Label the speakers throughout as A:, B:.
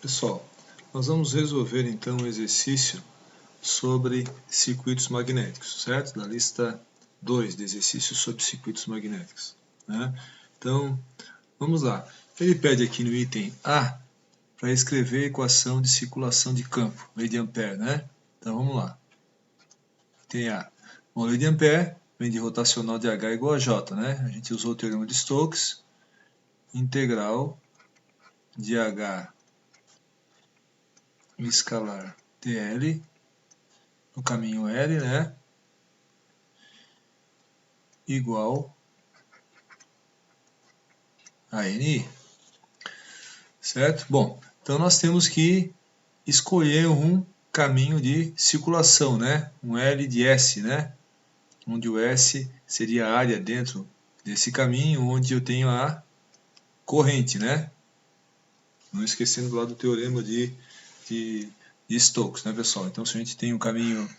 A: Pessoal, nós vamos resolver então um exercício sobre circuitos magnéticos, certo? Da lista 2 de exercícios sobre circuitos magnéticos, né? Então, vamos lá. Ele pede aqui no item A para escrever a equação de circulação de campo, lei de Ampère, né? Então, vamos lá. Item A. Bom, lei de Ampère vem de rotacional de H igual a J, né? A gente usou o teorema de Stokes, integral de H escalar dl no caminho L, né, igual a NI, certo? Bom, então nós temos que escolher um caminho de circulação, né, um L de S, né, onde o S seria a área dentro desse caminho, onde eu tenho a corrente, né, não esquecendo lá do teorema de Stokes, né, pessoal? Então, se a gente tem um caminho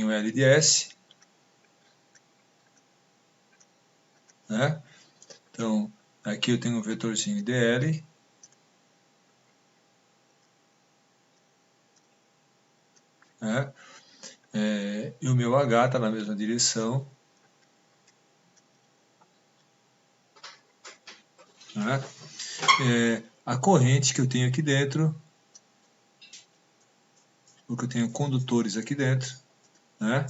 A: L de S, né? Então, aqui eu tenho um vetorzinho dl, né? E o meu H está na mesma direção, né? A corrente que eu tenho aqui dentro, porque eu tenho condutores aqui dentro, né?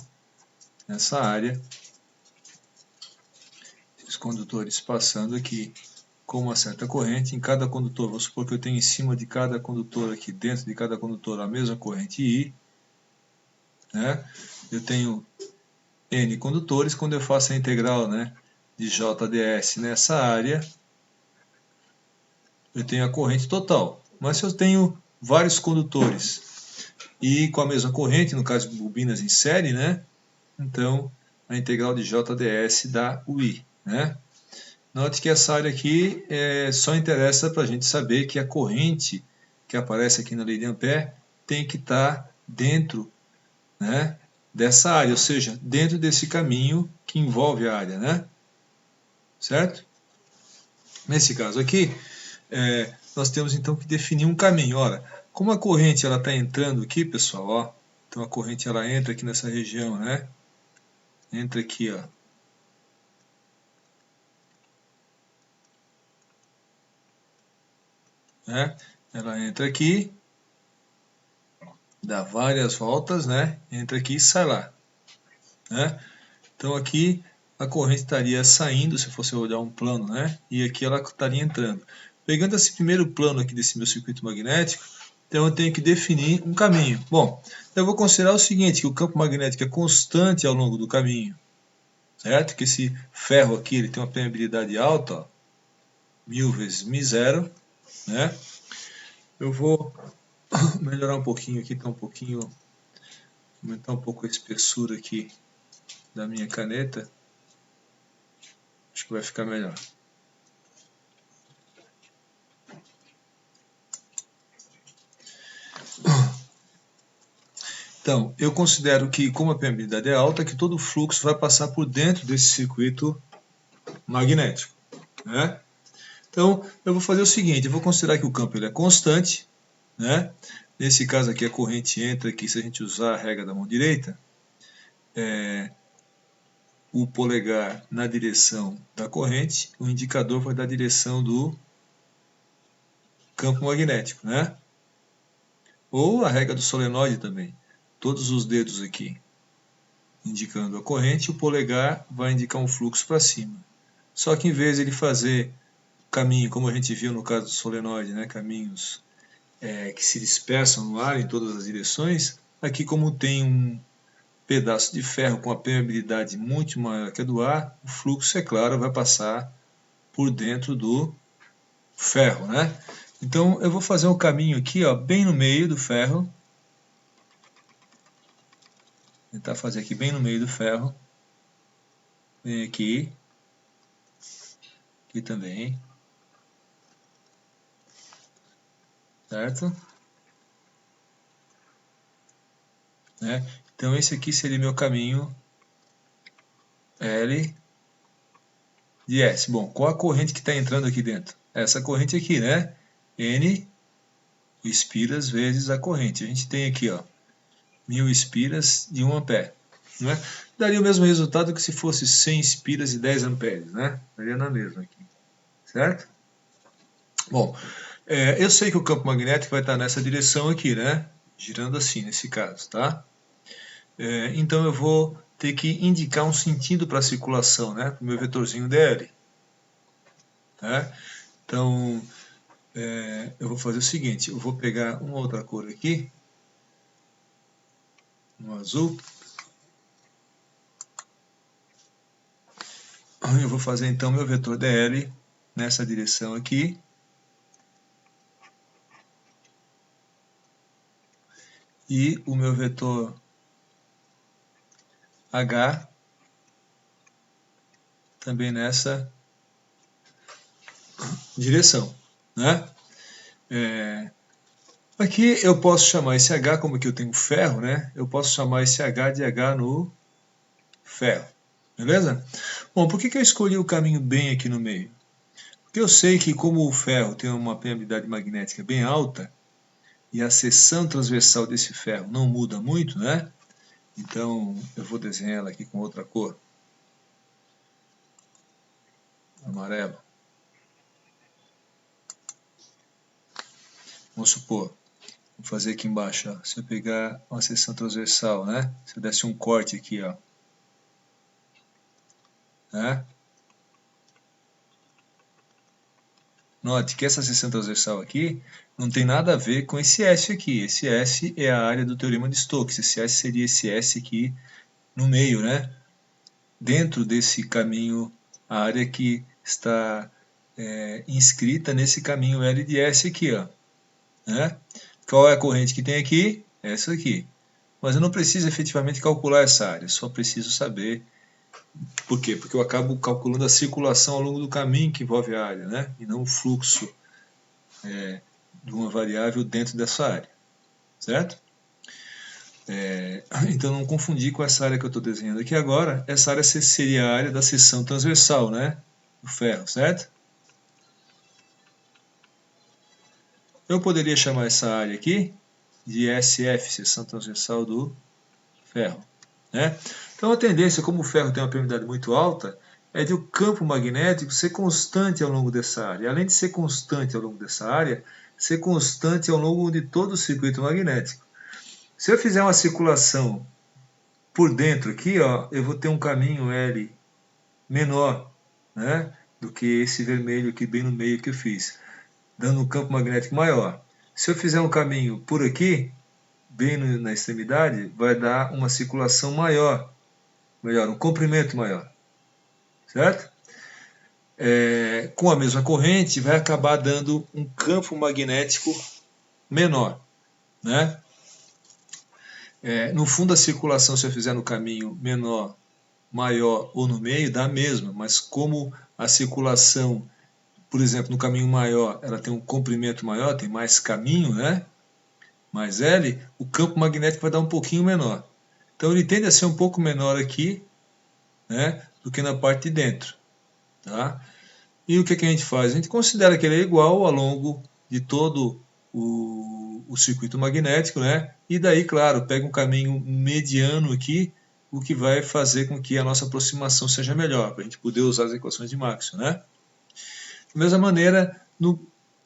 A: Nessa área, os condutores passando aqui com uma certa corrente em cada condutor. Vou supor que eu tenho em cima de cada condutor aqui, dentro de cada condutor, a mesma corrente I, né? Eu tenho N condutores. Quando eu faço a integral, né, de JDS nessa área, eu tenho a corrente total. Mas se eu tenho vários condutores e com a mesma corrente, no caso de bobinas em série, né, então a integral de JDS dá o I, né? Note que essa área aqui só interessa para a gente saber que a corrente que aparece aqui na lei de Ampère tem que estar dentro, né, dessa área, ou seja, dentro desse caminho que envolve a área, né? Certo? Nesse caso aqui, nós temos então que definir um caminho. Ora, como a corrente está entrando aqui, pessoal, ó, então a corrente ela entra aqui nessa região, né? Entra aqui, ó. Né? Ela entra aqui, dá várias voltas, né? Entra aqui e sai lá, né? Então aqui a corrente estaria saindo, se fosse olhar um plano, né? E aqui ela estaria entrando. Pegando esse primeiro plano aqui desse meu circuito magnético, então eu tenho que definir um caminho. Bom, eu vou considerar o seguinte, que o campo magnético é constante ao longo do caminho, certo? Que esse ferro aqui ele tem uma permeabilidade alta, ó, 1000 vezes μ0, né? Eu vou melhorar um pouquinho aqui, tá um pouquinho, aumentar um pouco a espessura aqui da minha caneta. Acho que vai ficar melhor. Então, eu considero que, como a permeabilidade é alta, que todo o fluxo vai passar por dentro desse circuito magnético, né? Então, eu vou fazer o seguinte, eu vou considerar que o campo ele é constante, né? Nesse caso aqui, a corrente entra aqui, se a gente usar a regra da mão direita, o polegar na direção da corrente, o indicador vai dar a direção do campo magnético, né? Ou a regra do solenoide também. Todos os dedos aqui indicando a corrente, o polegar vai indicar um fluxo para cima. Só que em vez de ele fazer caminho, como a gente viu no caso do solenoide, né, caminhos que se dispersam no ar em todas as direções, aqui como tem um pedaço de ferro com a permeabilidade muito maior que a do ar, o fluxo, é claro, vai passar por dentro do ferro, né? Então eu vou fazer um caminho aqui, ó, bem no meio do ferro. Tentar fazer aqui bem no meio do ferro. Vem aqui. Aqui também. Certo? Né? Então esse aqui seria meu caminho L de S. Bom, qual a corrente que está entrando aqui dentro? Essa corrente aqui, né? N espiras vezes a corrente. A gente tem aqui, ó, 1000 espiras de 1 ampere. Né? Daria o mesmo resultado que se fosse 100 espiras e 10 amperes, né? Daria na mesma aqui, certo? Bom, eu sei que o campo magnético vai estar nessa direção aqui, né? Girando assim, nesse caso, tá? Então eu vou ter que indicar um sentido para a circulação, né? Para o meu vetorzinho dl. Tá? Então, eu vou fazer o seguinte, eu vou pegar uma outra cor aqui, um azul. Eu vou fazer então meu vetor dl nessa direção aqui. E o meu vetor H também nessa direção, né? Aqui eu posso chamar esse H, como que eu tenho ferro, né? Eu posso chamar esse H de H no ferro, beleza? Bom, por que eu escolhi o caminho bem aqui no meio? Porque eu sei que como o ferro tem uma permeabilidade magnética bem alta, e a seção transversal desse ferro não muda muito, né? Então eu vou desenhar ela aqui com outra cor, amarelo. Vamos supor, vou fazer aqui embaixo, ó. Se eu pegar uma seção transversal, né? Se eu desse um corte aqui, ó, né? Note que essa seção transversal aqui não tem nada a ver com esse S aqui. Esse S é a área do teorema de Stokes. Esse S seria esse S aqui no meio, né? Dentro desse caminho, a área que está inscrita nesse caminho L de S aqui, ó. Né? Qual é a corrente que tem aqui? Essa aqui. Mas eu não preciso efetivamente calcular essa área, só preciso saber. Por quê? Porque eu acabo calculando a circulação ao longo do caminho que envolve a área, né? E não o fluxo de uma variável dentro dessa área, certo? Então não confundir com essa área que eu estou desenhando aqui agora. Essa área seria a área da seção transversal, né? Do ferro, certo? Eu poderia chamar essa área aqui de SF, seção transversal do ferro, né? Então a tendência, como o ferro tem uma permeabilidade muito alta, é de o campo magnético ser constante ao longo dessa área. Além de ser constante ao longo dessa área, ser constante ao longo de todo o circuito magnético. Se eu fizer uma circulação por dentro aqui, ó, eu vou ter um caminho L menor, né, do que esse vermelho aqui bem no meio que eu fiz, dando um campo magnético maior. Se eu fizer um caminho por aqui, bem na extremidade, vai dar uma circulação maior, um comprimento maior, certo? Com a mesma corrente, vai acabar dando um campo magnético menor, né? No fundo, a circulação, se eu fizer no caminho menor, maior ou no meio, dá a mesma, mas como a circulação, por exemplo, no caminho maior, ela tem um comprimento maior, tem mais caminho, né? Mais L, o campo magnético vai dar um pouquinho menor. Então ele tende a ser um pouco menor aqui, né, do que na parte de dentro. Tá? E o que a gente faz? A gente considera que ele é igual ao longo de todo o circuito magnético, né? E daí, claro, pega um caminho mediano aqui, o que vai fazer com que a nossa aproximação seja melhor, para a gente poder usar as equações de Maxwell, né? Da mesma maneira,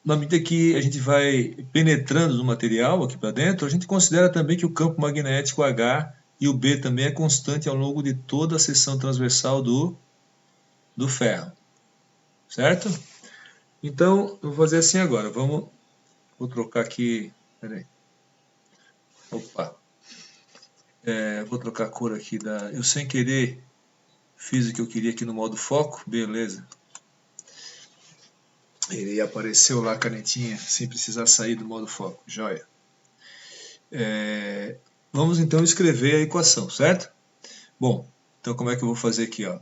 A: na medida que a gente vai penetrando no material aqui para dentro, a gente considera também que o campo magnético H e o B também é constante ao longo de toda a seção transversal do ferro. Certo? Então, eu vou fazer assim agora. Vou trocar aqui. Peraí. Opa. Vou trocar a cor aqui eu sem querer fiz o que eu queria aqui no modo foco. Beleza. Ele apareceu lá a canetinha sem precisar sair do modo foco. Joia. Vamos então escrever a equação, certo? Bom, então como é que eu vou fazer aqui? Ó?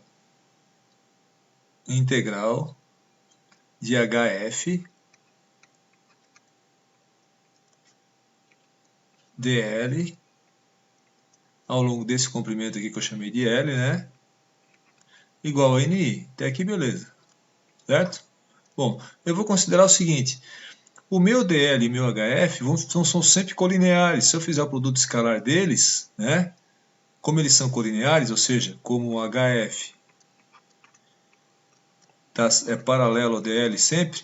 A: Integral de HF dl ao longo desse comprimento aqui que eu chamei de L, né? Igual a NI. Até aqui beleza. Certo? Bom, eu vou considerar o seguinte. O meu DL e meu HF são sempre colineares. Se eu fizer o produto escalar deles, né, como eles são colineares, ou seja, como o HF é paralelo ao DL sempre,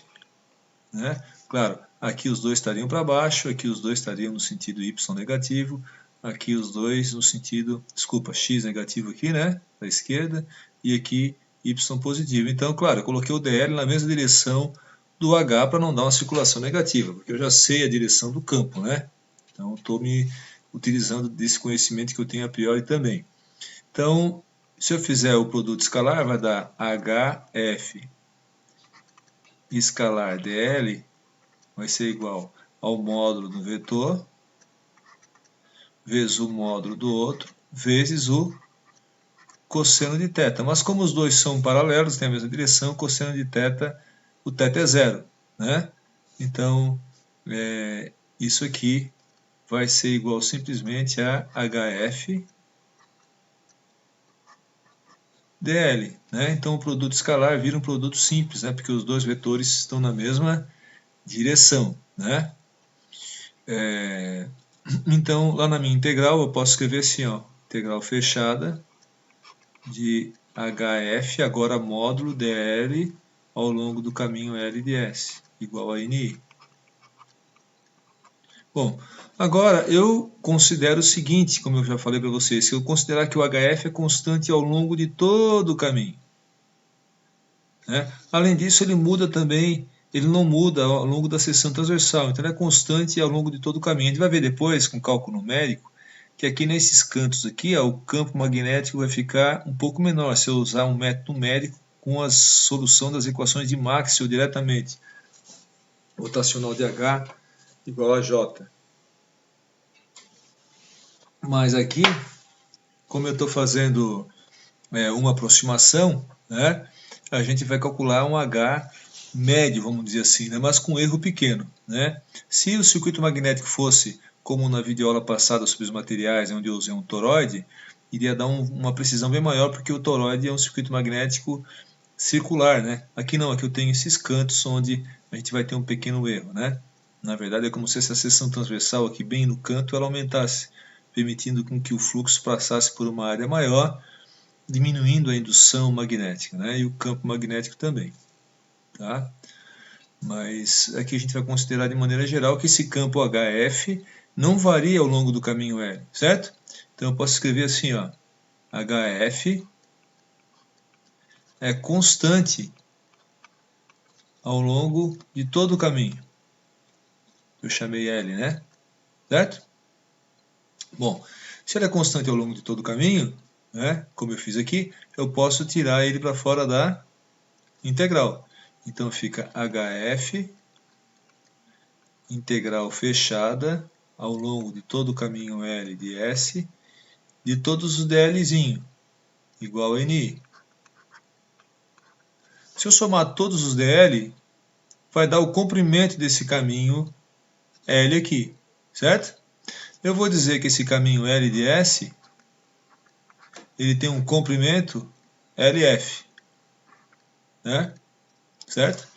A: né, claro, aqui os dois estariam para baixo, aqui os dois estariam no sentido Y negativo, aqui os dois no sentido, desculpa, X negativo aqui, né, da esquerda, e aqui Y positivo. Então, claro, eu coloquei o DL na mesma direção do H para não dar uma circulação negativa, porque eu já sei a direção do campo, né? Então, estou me utilizando desse conhecimento que eu tenho a priori também. Então, se eu fizer o produto escalar, vai dar HF escalar DL vai ser igual ao módulo do vetor vezes o módulo do outro vezes o cosseno de θ. Mas como os dois são paralelos, têm a mesma direção, o cosseno de θ, o θ é zero, né? Então, isso aqui vai ser igual simplesmente a HF dl, né? Então o produto escalar vira um produto simples, né? Porque os dois vetores estão na mesma direção, né? Então lá na minha integral eu posso escrever assim, ó, integral fechada de HF agora módulo dl ao longo do caminho L de S igual a NI. Bom, agora eu considero o seguinte, como eu já falei para vocês, se eu considerar que o HF é constante ao longo de todo o caminho, né? Além disso, ele muda também, ele não muda ao longo da seção transversal, então ele é constante ao longo de todo o caminho. A gente vai ver depois, com cálculo numérico, que aqui nesses cantos aqui, ó, o campo magnético vai ficar um pouco menor se eu usar um método numérico com a solução das equações de Maxwell diretamente. Rotacional de H igual a J. Mas aqui, como eu estou fazendo uma aproximação, né, a gente vai calcular um H médio, vamos dizer assim, né, mas com erro pequeno, né? Se o circuito magnético fosse como na videoaula passada sobre os materiais, onde eu usei um toroide, iria dar uma precisão bem maior, porque o toroide é um circuito magnético circular, né? Aqui não, aqui eu tenho esses cantos onde a gente vai ter um pequeno erro, né? Na verdade é como se essa seção transversal aqui bem no canto ela aumentasse, permitindo com que o fluxo passasse por uma área maior, diminuindo a indução magnética, né? E o campo magnético também, tá? Mas aqui a gente vai considerar de maneira geral que esse campo HF não varia ao longo do caminho L, certo? Então eu posso escrever assim, ó, HF é constante ao longo de todo o caminho. Eu chamei L, né? Certo? Bom, se ele é constante ao longo de todo o caminho, né, como eu fiz aqui, eu posso tirar ele para fora da integral. Então fica HF integral fechada ao longo de todo o caminho L de S de todos os dlzinho igual a NI. Se eu somar todos os dl, vai dar o comprimento desse caminho L aqui, certo? Eu vou dizer que esse caminho L de S ele tem um comprimento LF, né? Certo?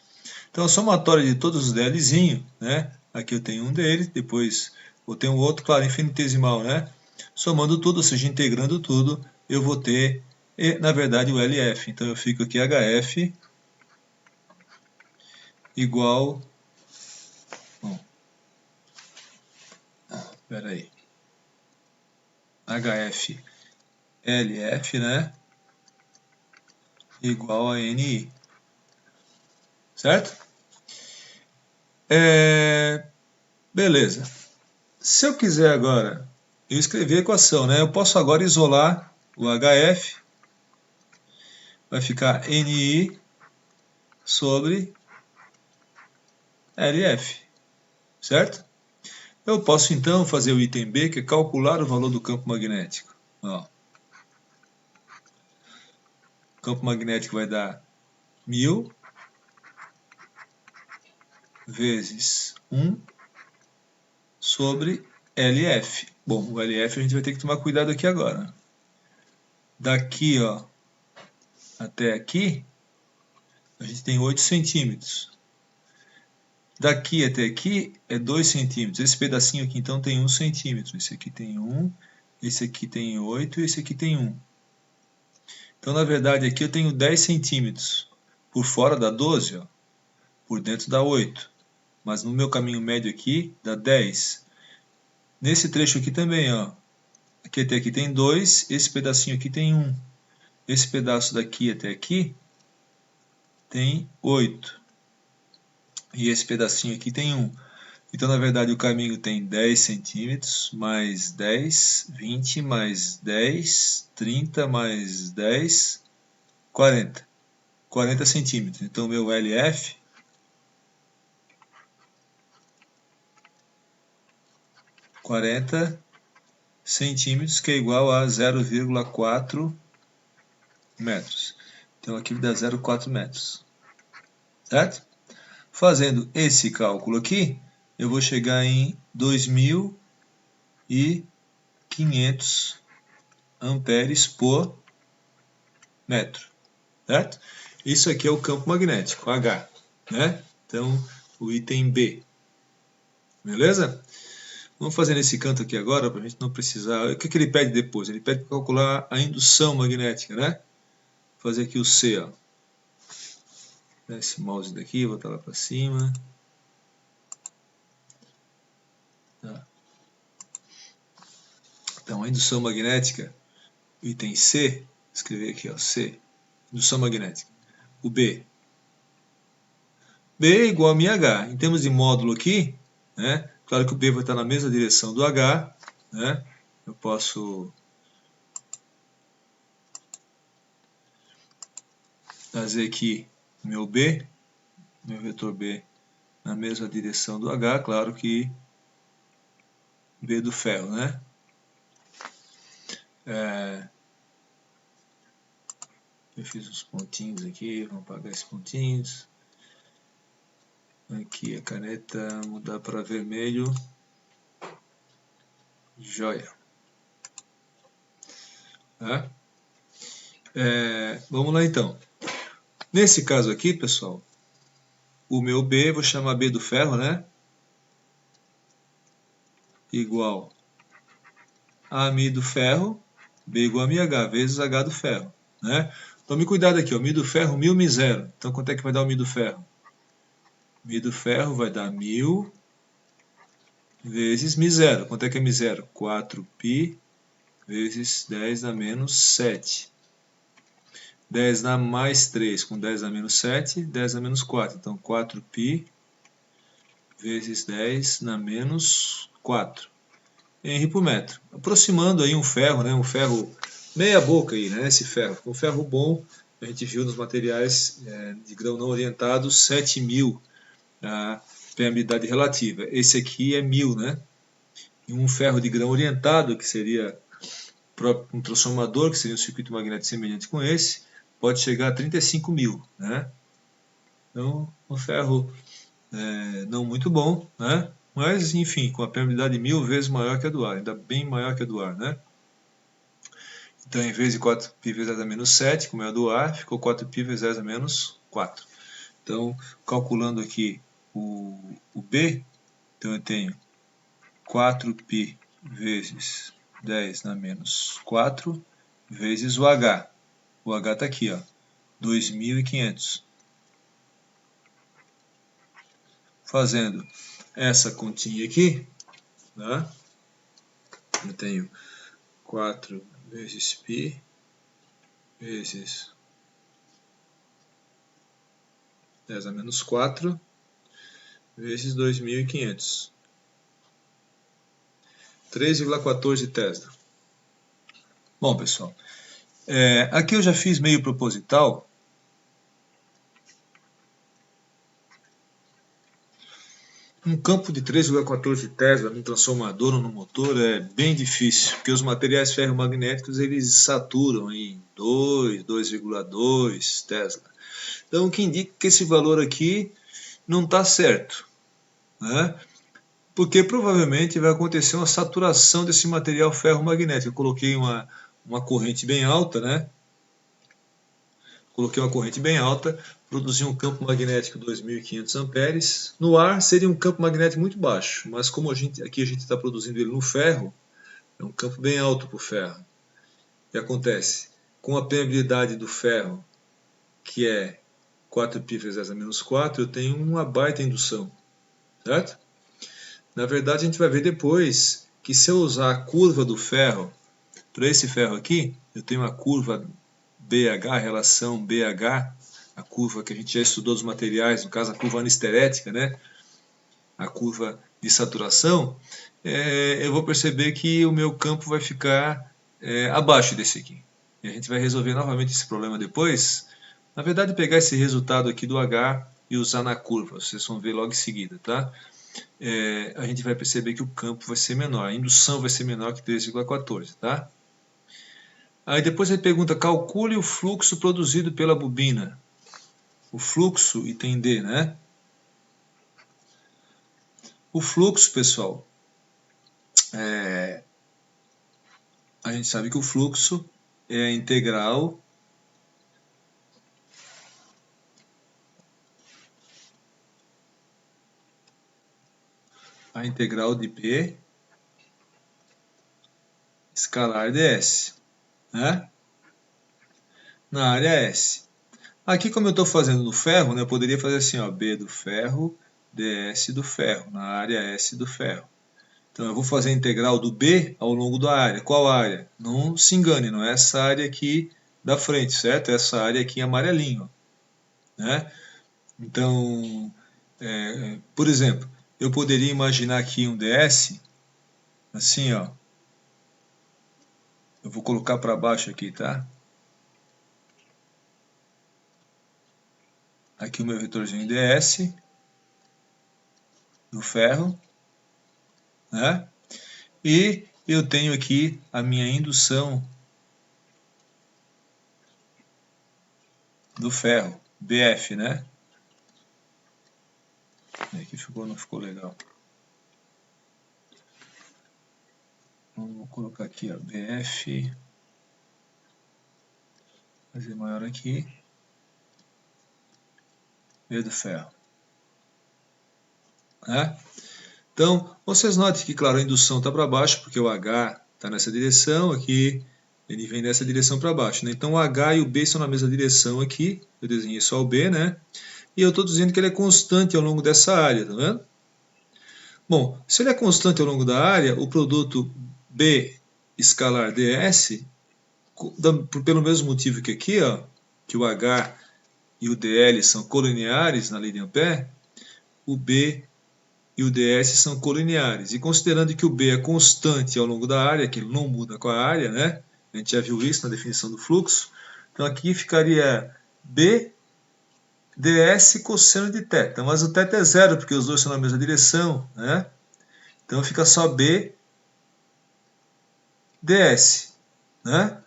A: Então a somatória de todos os dlzinho, né? Aqui eu tenho um deles, depois eu tenho outro, claro, infinitesimal, né? Somando tudo, ou seja, integrando tudo, eu vou ter, na verdade, o LF. Então eu fico aqui HF igual... Bom, espera aí. HF LF, né? Igual a NI. Certo? Beleza. Se eu quiser agora, eu escrevi a equação, né? Eu posso agora isolar o HF, vai ficar NI sobre LF, certo? Eu posso então fazer o item B, que é calcular o valor do campo magnético. Ó. O campo magnético vai dar 1000 vezes 1 sobre LF. Bom, o LF a gente vai ter que tomar cuidado aqui agora. Daqui, ó, até aqui, a gente tem 8 centímetros. Daqui até aqui é 2 centímetros. Esse pedacinho aqui então tem 1 centímetro. Esse aqui tem 1, esse aqui tem 8 e esse aqui tem 1. Então, na verdade, aqui eu tenho 10 centímetros. Por fora dá 12, ó. Por dentro dá 8. Mas no meu caminho médio aqui dá 10. Nesse trecho aqui também, ó. Aqui até aqui tem 2, esse pedacinho aqui tem 1. Esse pedaço daqui até aqui tem 8. E esse pedacinho aqui tem 1. Então, na verdade, o caminho tem 10 centímetros, mais 10, 20, mais 10, 30, mais 10, 40. 40 centímetros. Então, o meu LF é 40 centímetros, que é igual a 0,4 metros. Então, aqui dá 0,4 metros. Certo? Fazendo esse cálculo aqui, eu vou chegar em 2.500 amperes por metro. Certo? Isso aqui é o campo magnético, H. Né? Então, o item B. Beleza? Vamos fazer nesse canto aqui agora, para a gente não precisar... O que ele pede depois? Ele pede para calcular a indução magnética, né? Vou fazer aqui o C, ó. Esse mouse daqui, vou botar lá para cima. Tá. Então, a indução magnética, item C, escrever aqui, ó, C, indução magnética. O B. B é igual a minha H. Em termos de módulo aqui, né? Claro que o B vai estar na mesma direção do H, né? Eu posso fazer aqui meu B, meu vetor B na mesma direção do H, claro que B do ferro, né? Eu fiz uns pontinhos aqui, vamos apagar esses pontinhos. Aqui a caneta, mudar para vermelho. Joia. Tá? Vamos lá então. Nesse caso aqui, pessoal, o meu B, vou chamar B do ferro, né? Igual a Mi do ferro, B igual a Mi H, vezes H do ferro, né? Tome cuidado aqui, ó, Mi do ferro, 1000, Mi zero. Então, quanto é que vai dar o Mi do ferro? Mi do ferro vai dar 1000 vezes Mi zero. Quanto é que é Mi zero? 4π vezes 10 a menos 7. 10 a mais 3 com 10 a menos 7, 10 a menos 4. Então, 4π vezes 10 na menos 4. Henry por metro. Aproximando aí um ferro, né? Um ferro meia boca aí, né? Esse ferro. Um ferro bom, a gente viu nos materiais de grão não orientado, 7.000 a permeabilidade relativa. Esse aqui é 1000, né? E um ferro de grão orientado, que seria um transformador, que seria um circuito magnético semelhante com esse, pode chegar a 35.000, né? Então, um ferro não muito bom, né? Mas, enfim, com a permeabilidade 1000 vezes maior que a do ar, ainda bem maior que a do ar, né? Então, em vez de 4π vezes 10 a menos 7, como é a do ar, ficou 4π vezes 10 a menos 4. Então, calculando aqui o B, então eu tenho 4π vezes 10 na menos 4 vezes o H. O H está aqui, ó, 2.500. Fazendo essa continha aqui, tá? Eu tenho 4 vezes π vezes 10 a menos 4 vezes 2.500. 3,14 Tesla. Bom, pessoal, aqui eu já fiz meio proposital. Um campo de 3,14 Tesla num transformador ou no motor é bem difícil, porque os materiais ferromagnéticos eles saturam em 2, 2,2 Tesla. Então, o que indica que esse valor aqui não está certo, né? Porque provavelmente vai acontecer uma saturação desse material ferromagnético. Eu coloquei uma corrente bem alta, né? coloquei uma corrente bem alta, produzi um campo magnético 2.500 amperes. No ar seria um campo magnético muito baixo, mas como aqui a gente está produzindo ele no ferro, é um campo bem alto para o ferro. O que acontece? Com a permeabilidade do ferro, que é 4π vezes 10 a menos 4, eu tenho uma baita indução, certo? Na verdade, a gente vai ver depois que se eu usar a curva do ferro, para esse ferro aqui, eu tenho uma curva BH, relação BH, a curva que a gente já estudou dos materiais, no caso a curva anisterética, né? A curva de saturação, eu vou perceber que o meu campo vai ficar abaixo desse aqui. E a gente vai resolver novamente esse problema depois. Na verdade, pegar esse resultado aqui do H e usar na curva, vocês vão ver logo em seguida, tá? A gente vai perceber que o campo vai ser menor, a indução vai ser menor que 3,14, tá? Aí depois ele pergunta, calcule o fluxo produzido pela bobina. O fluxo, item D, né? O fluxo, pessoal, a gente sabe que o fluxo é a integral de B escalar ds, né? Na área S. Aqui, como eu estou fazendo no ferro, né, eu poderia fazer assim, ó, B do ferro, ds do ferro, na área S do ferro. Então eu vou fazer a integral do B ao longo da área. Qual área? Não se engane, não é essa área aqui da frente, certo? É essa área aqui em amarelinho, né? Então, por exemplo, eu poderia imaginar aqui um ds, assim, ó. Eu vou colocar para baixo aqui, tá? Aqui o meu vetorzinho ds do ferro, né? E eu tenho aqui a minha indução do ferro, BF, né? Aqui não ficou legal. Vamos colocar aqui, ó, BF, fazer maior aqui, B do ferro, né? Então, vocês notem que, claro, a indução está para baixo, porque o H está nessa direção, aqui ele vem nessa direção para baixo, né? Então o H e o B estão na mesma direção aqui, eu desenhei só o B, né? E eu estou dizendo que ele é constante ao longo dessa área, tá vendo? Bom, se ele é constante ao longo da área, o produto B escalar ds, pelo mesmo motivo que aqui, ó, que o H e o dl são colineares na lei de Ampère, o B e o ds são colineares. E considerando que o B é constante ao longo da área, que ele não muda com a área, né? A gente já viu isso na definição do fluxo. Então aqui ficaria B ds cosseno de θ. Mas o θ é zero, porque os dois são na mesma direção, né? Então fica só B ds, né?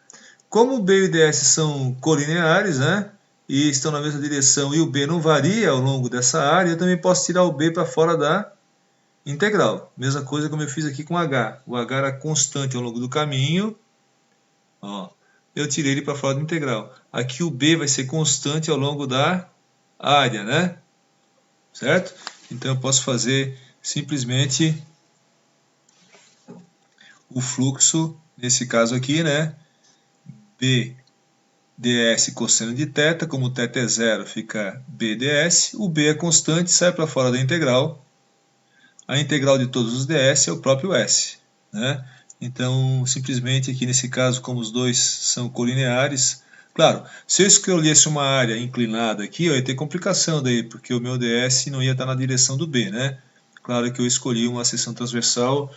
A: Como o B e o ds são colineares, né? E estão na mesma direção e o B não varia ao longo dessa área, eu também posso tirar o B para fora da integral. Mesma coisa como eu fiz aqui com o H. O H era constante ao longo do caminho. Ó, eu tirei ele para fora da integral. Aqui o B vai ser constante ao longo da área, né? Certo? Então eu posso fazer simplesmente o fluxo, nesse caso aqui, né? B ds cosseno de θ, como θ é zero, fica B ds. O B é constante, sai para fora da integral. A integral de todos os ds é o próprio S, né? Então, simplesmente aqui nesse caso, como os dois são colineares, claro, se eu escolhesse uma área inclinada aqui, eu ia ter complicação daí, porque o meu ds não ia estar na direção do B, né? Claro que eu escolhi uma seção transversal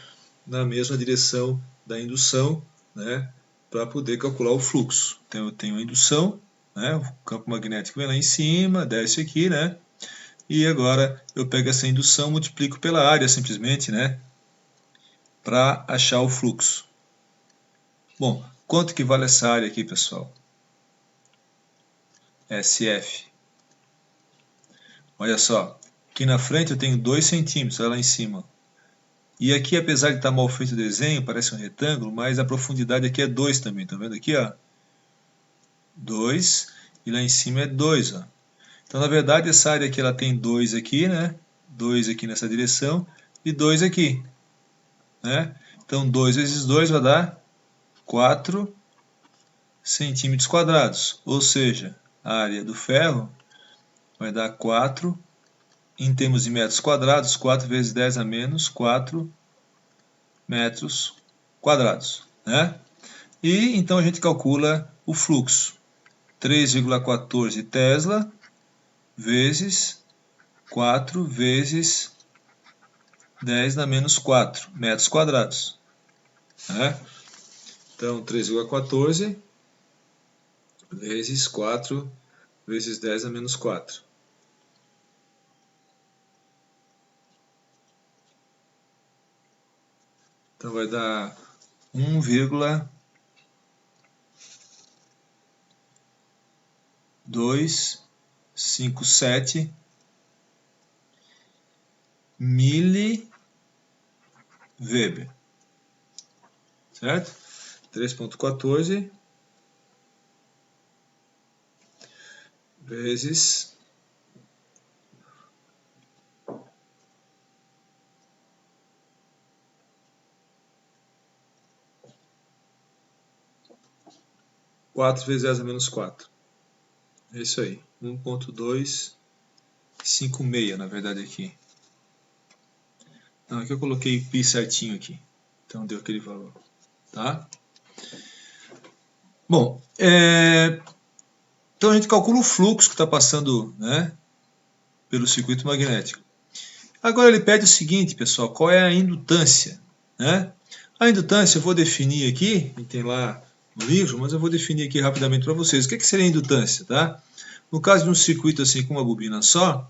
A: na mesma direção da indução, né? Para poder calcular o fluxo. Então eu tenho a indução, né? O campo magnético vem lá em cima, desce aqui, né? E agora eu pego essa indução, multiplico pela área simplesmente, né? Para achar o fluxo. Bom, quanto que vale essa área aqui, pessoal? SF. Olha só, aqui na frente eu tenho 2 centímetros, olha lá em cima. E aqui, apesar de estar mal feito o desenho, parece um retângulo, mas a profundidade aqui é 2 também, tá vendo aqui, ó? 2. e lá em cima é 2. Ó. Então, na verdade, essa área aqui ela tem 2 aqui, né? 2 aqui nessa direção e 2 aqui. Né? Então, 2 vezes 2 vai dar 4 centímetros quadrados. Ou seja, a área do ferro vai dar 4, em termos de metros quadrados, 4 vezes 10 a menos 4 metros quadrados. Né? E então a gente calcula o fluxo. 3,14 Tesla vezes 4 vezes 10 na menos 4 metros quadrados. Né? Então, 3,14 vezes 4 vezes 10 na menos 4. Então, vai dar 1,257 miliweber. Certo? 3,14 vezes 4 vezes 10 a menos 4. É isso aí. 1,256 na verdade aqui. Não, aqui eu coloquei pi certinho aqui. Então deu aquele valor. Tá? Bom, então a gente calcula o fluxo que está passando, né, pelo circuito magnético. Agora ele pede o seguinte, pessoal, qual é a indutância? Né? A indutância eu vou definir aqui, tem lá no livro, mas eu vou definir aqui rapidamente para vocês. O que seria a indutância? Tá? No caso de um circuito assim com uma bobina só,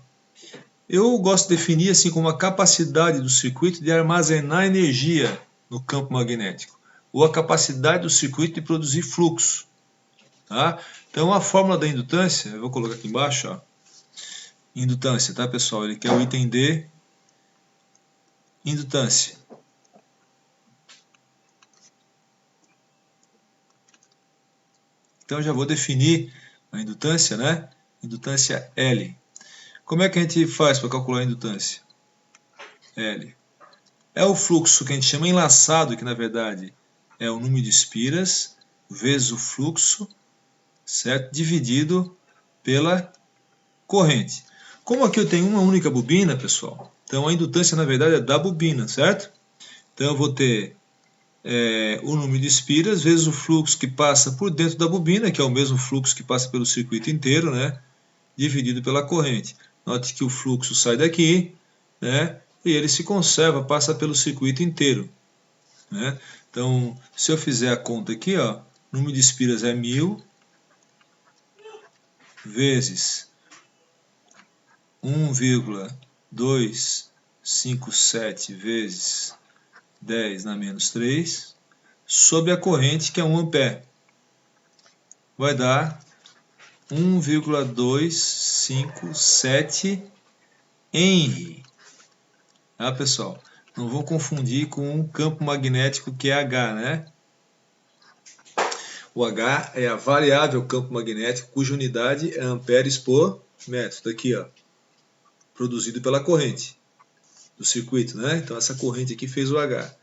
A: eu gosto de definir assim como a capacidade do circuito de armazenar energia no campo magnético, ou a capacidade do circuito de produzir fluxo. Tá? Então a fórmula da indutância, eu vou colocar aqui embaixo, ó, indutância, tá pessoal? Ele quer o item D, indutância. Então já vou definir a indutância, né? Indutância L. Como é que a gente faz para calcular a indutância? L. É o fluxo que a gente chama enlaçado, que na verdade é o número de espiras vezes o fluxo, certo? Dividido pela corrente. Como aqui eu tenho uma única bobina, pessoal, então a indutância na verdade é da bobina, certo? Então eu vou ter o número de espiras vezes o fluxo que passa por dentro da bobina, que é o mesmo fluxo que passa pelo circuito inteiro, né? Dividido pela corrente. Note que o fluxo sai daqui, né? E ele se conserva, passa pelo circuito inteiro. Né? Então, se eu fizer a conta aqui, ó, o número de espiras é 1000 vezes 1,257 vezes 10 na menos 3, sobre a corrente, que é 1 ampere. Vai dar 1,257 Henry. Tá, pessoal? Não vou confundir com o campo magnético que é H, né? O H é a variável campo magnético, cuja unidade é amperes por metro. Daqui, ó, produzido pela corrente do circuito, né? Então essa corrente aqui fez o H.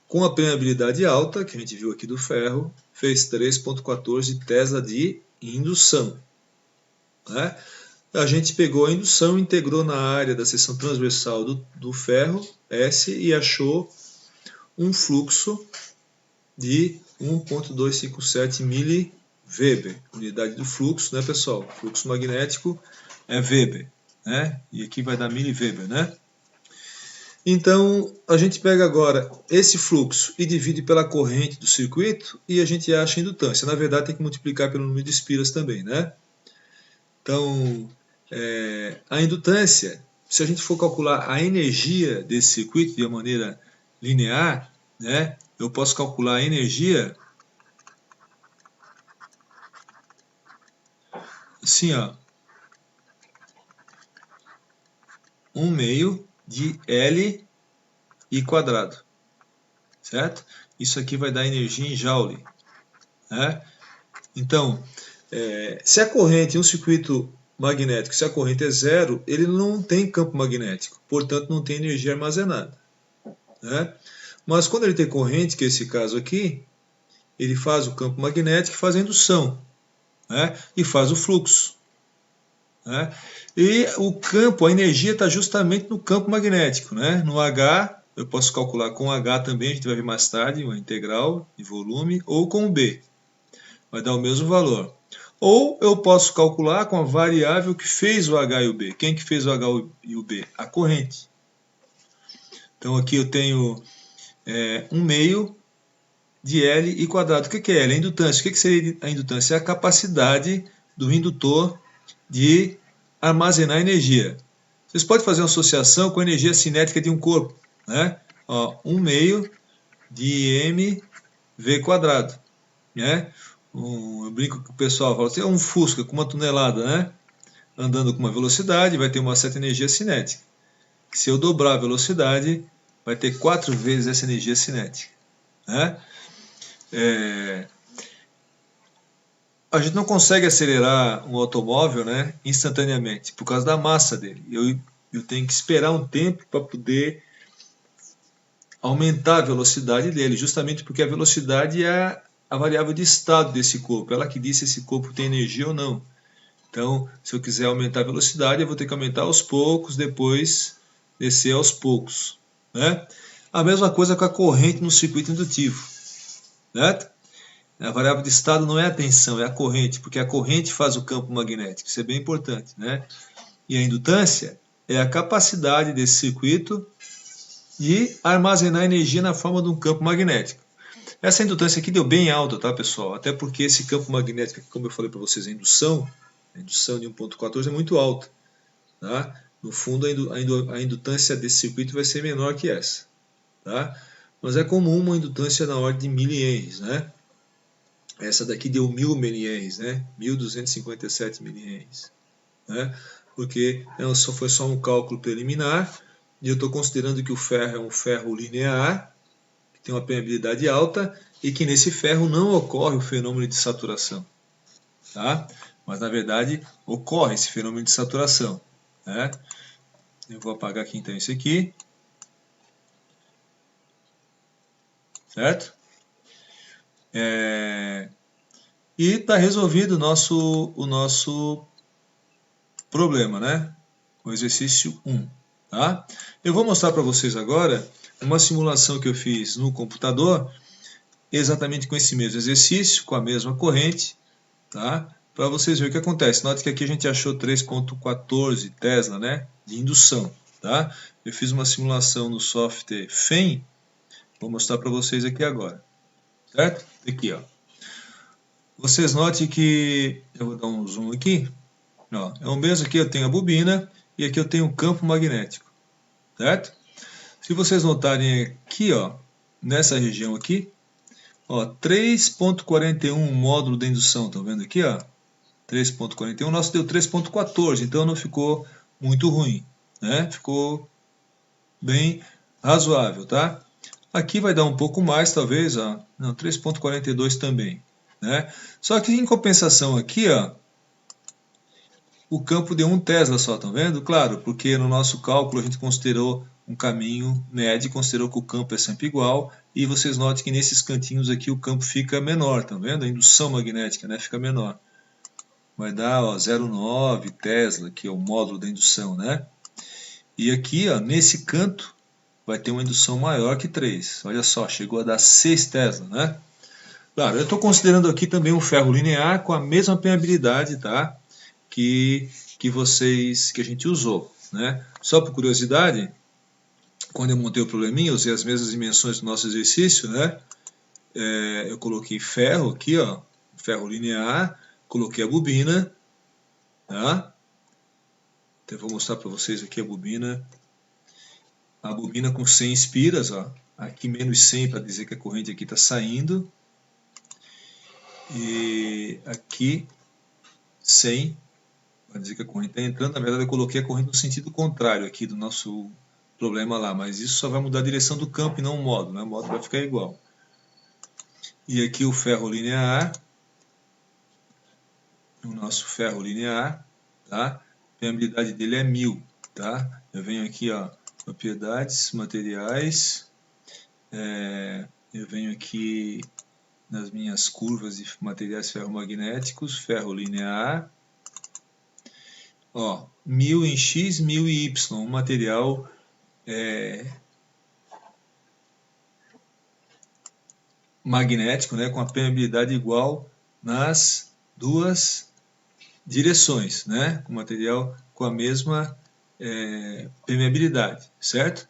A: Com a permeabilidade alta, que a gente viu aqui do ferro, fez 3,14 Tesla de indução. Né? A gente pegou a indução, integrou na área da seção transversal do ferro, S, e achou um fluxo de 1,257 miliweber. Unidade do fluxo, né, pessoal? Fluxo magnético é Weber, né? E aqui vai dar miliweber, né? Então, a gente pega agora esse fluxo e divide pela corrente do circuito e a gente acha a indutância. Na verdade, tem que multiplicar pelo número de espiras também, né? Então, a indutância, se a gente for calcular a energia desse circuito de uma maneira linear, né, eu posso calcular a energia assim, ó, 1/2 de L I quadrado, certo? Isso aqui vai dar energia em Joule, né? Então, Se a corrente em um circuito magnético, se a corrente é zero, ele não tem campo magnético, portanto não tem energia armazenada, né? Mas quando ele tem corrente, que é esse caso aqui, ele faz o campo magnético e faz a indução, né? E faz o fluxo, né? E o campo, a energia está justamente no campo magnético, né? No H, eu posso calcular com H também, a gente vai ver mais tarde, uma integral de volume, ou com B, vai dar o mesmo valor. Ou eu posso calcular com a variável que fez o H e o B. Quem que fez o H e o B? A corrente. Então aqui eu tenho 1 meio de L I quadrado. O que é L? A indutância. O que seria a indutância? É a capacidade do indutor de armazenar energia. Vocês podem fazer uma associação com a energia cinética de um corpo, né? 1 meio de mv quadrado, né? Eu brinco com o pessoal, fala, tem um Fusca com 1 tonelada, né? Andando com uma velocidade, vai ter uma certa energia cinética. Se eu dobrar a velocidade, vai ter 4 vezes essa energia cinética, né? A gente não consegue acelerar um automóvel, né, instantaneamente, por causa da massa dele. Eu tenho que esperar um tempo para poder aumentar a velocidade dele, justamente porque a velocidade é a variável de estado desse corpo, ela que diz se esse corpo tem energia ou não. Então, se eu quiser aumentar a velocidade, eu vou ter que aumentar aos poucos, depois descer aos poucos, né? A mesma coisa com a corrente no circuito indutivo, certo? A variável de estado não é a tensão, é a corrente, porque a corrente faz o campo magnético, isso é bem importante, né? E a indutância é a capacidade desse circuito de armazenar energia na forma de um campo magnético. Essa indutância aqui deu bem alta, tá, pessoal? Até porque esse campo magnético, como eu falei para vocês, a indução de 1.14 é muito alta, tá? No fundo, a indutância desse circuito vai ser menor que essa, tá? Mas é comum uma indutância na ordem de milihenries, né? Essa daqui deu 1000 milihenries, né? 1257 milihenries, né? Porque foi só um cálculo preliminar e eu estou considerando que o ferro é um ferro linear, que tem uma permeabilidade alta e que nesse ferro não ocorre o fenômeno de saturação, tá? Mas na verdade ocorre esse fenômeno de saturação, né? Eu vou apagar aqui então esse aqui, certo? E está resolvido o nosso problema, né? O exercício 1. Tá? Eu vou mostrar para vocês agora uma simulação que eu fiz no computador, exatamente com esse mesmo exercício, com a mesma corrente, tá? Para vocês verem o que acontece. Note que aqui a gente achou 3.14 Tesla, né? De indução. Tá? Eu fiz uma simulação no software FEM, vou mostrar para vocês aqui agora. Certo? Aqui, ó. Vocês notem que, eu vou dar um zoom aqui, ó, é o mesmo aqui, eu tenho a bobina e aqui eu tenho o campo magnético, certo? Se vocês notarem aqui, ó, nessa região aqui, ó, 3.41 módulo de indução, estão vendo aqui, ó? 3.41, nosso deu 3.14, então não ficou muito ruim, né? Ficou bem razoável, tá? Aqui vai dar um pouco mais, talvez, ó, não, 3.42 também, né? Só que em compensação aqui, ó, o campo deu 1 Tesla só, estão vendo? Claro, porque no nosso cálculo a gente considerou um caminho médio, considerou que o campo é sempre igual, e vocês notem que nesses cantinhos aqui o campo fica menor, estão vendo? A indução magnética, né, fica menor. Vai dar 0,9 Tesla, que é o módulo da indução, né? E aqui, ó, nesse canto, vai ter uma indução maior que 3. Olha só, chegou a dar 6 Tesla, né? Claro, eu estou considerando aqui também um ferro linear com a mesma permeabilidade, tá? Que a gente usou, né? Só por curiosidade, quando eu montei o probleminha, eu usei as mesmas dimensões do nosso exercício, né? Eu coloquei ferro aqui, ó, ferro linear, coloquei a bobina, tá? Então eu vou mostrar para vocês aqui a bobina com 100 espiras, ó, aqui menos 100 para dizer que a corrente aqui está saindo, e aqui 100 para dizer que a corrente está entrando. Na verdade eu coloquei a corrente no sentido contrário aqui do nosso problema lá, mas isso só vai mudar a direção do campo e não o módulo, né? O módulo vai ficar igual. E aqui o ferro linear, o nosso ferro linear, tá? A permeabilidade dele é 1000, tá? Eu venho aqui, ó, propriedades, materiais, eu venho aqui nas minhas curvas de materiais ferromagnéticos, ferro linear, ó, 1000 em X, 1000 em Y, um material magnético, né, com a permeabilidade igual nas duas direções, né, com material com a mesma permeabilidade, certo?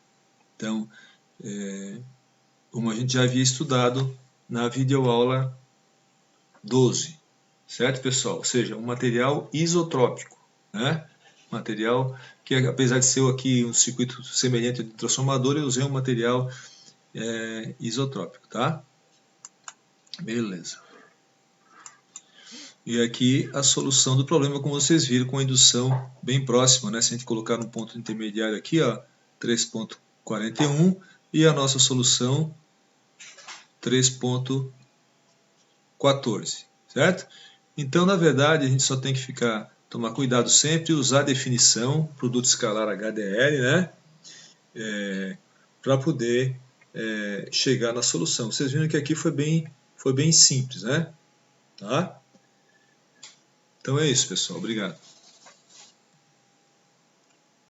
A: Então, como a gente já havia estudado na videoaula 12, certo, pessoal? Ou seja, um material isotrópico, né? Material que, apesar de ser aqui um circuito semelhante ao de transformador, eu usei um material isotrópico, tá? Beleza. E aqui a solução do problema, como vocês viram, com a indução bem próxima, né? Se a gente colocar no ponto intermediário aqui, ó, 3.41, e a nossa solução 3.14, certo? Então, na verdade, a gente só tem que tomar cuidado sempre, usar a definição, produto escalar HDL, né? Para poder chegar na solução. Vocês viram que aqui foi bem simples, né? Tá? Então é isso, pessoal. Obrigado.